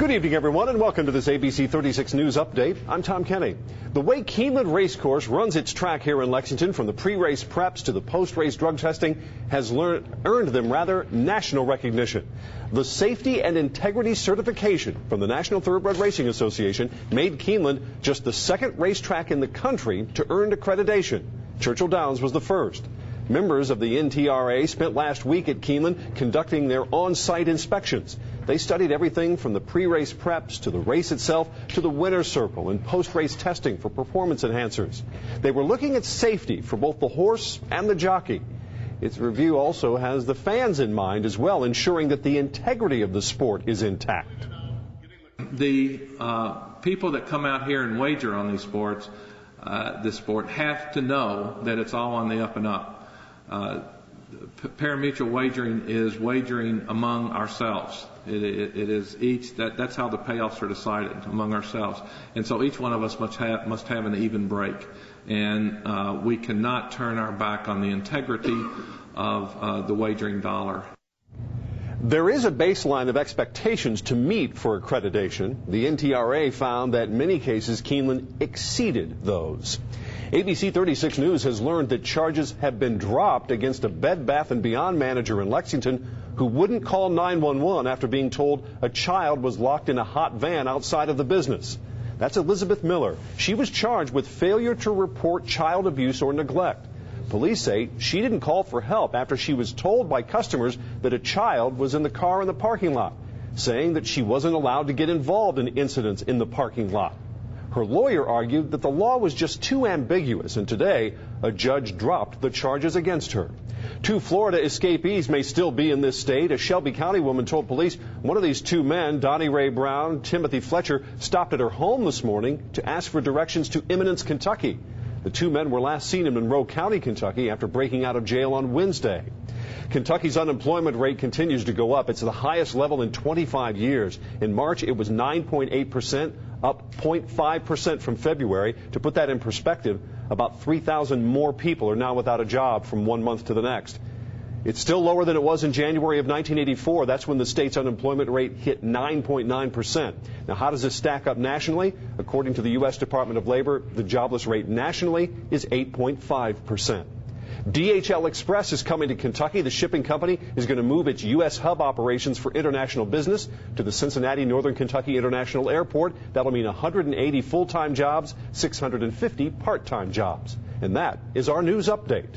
Good evening, everyone, and welcome to this ABC 36 News Update. I'm Tom Kenny. The way Keeneland Racecourse runs its track here in Lexington, from the pre-race preps to the post-race drug testing, has earned them national recognition. The Safety and Integrity Certification from the National Thoroughbred Racing Association made Keeneland just the second racetrack in the country to earn accreditation. Churchill Downs was the first. Members of the NTRA spent last week at Keeneland conducting their on-site inspections. They studied everything from the pre-race preps to the race itself to the winner's circle and post-race testing for performance enhancers. They were looking at safety for both the horse and the jockey. Its review also has the fans in mind as well, ensuring that the integrity of the sport is intact. The people that come out here and wager on these sports, this sport, have to know that it's all on the up and up. Parimutuel wagering is wagering among ourselves. It is each, that's how the payoffs are decided, among ourselves. And so each one of us must have an even break. And we cannot turn our back on the integrity of the wagering dollar. There is a baseline of expectations to meet for accreditation. The NTRA found that in many cases Keeneland exceeded those. ABC 36 News has learned that charges have been dropped against a Bed Bath & Beyond manager in Lexington who wouldn't call 911 after being told a child was locked in a hot van outside of the business. That's Elizabeth Miller. She was charged with failure to report child abuse or neglect. Police say she didn't call for help after she was told by customers that a child was in the car in the parking lot, saying that she wasn't allowed to get involved in incidents in the parking lot. Her lawyer argued that the law was just too ambiguous, and today a judge dropped the charges against her. 2 Florida escapees may still be in this state. A Shelby County woman told police one of these 2 men, Donnie Ray Brown, Timothy Fletcher, stopped at her home this morning to ask for directions to Eminence, Kentucky. The 2 men were last seen in Monroe County, Kentucky, after breaking out of jail on Wednesday. Kentucky's unemployment rate continues to go up. It's the highest level in 25 years. In March, it was 9.8%, up 0.5% from February. To put that in perspective, about 3,000 more people are now without a job from one month to the next. It's still lower than it was in January of 1984. That's when the state's unemployment rate hit 9.9%. Now, how does this stack up nationally? According to the U.S. Department of Labor, the jobless rate nationally is 8.5%. DHL Express is coming to Kentucky. The shipping company is going to move its U.S. hub operations for international business to the Cincinnati Northern Kentucky International Airport. That'll mean 180 full-time jobs, 650 part-time jobs. And that is our news update.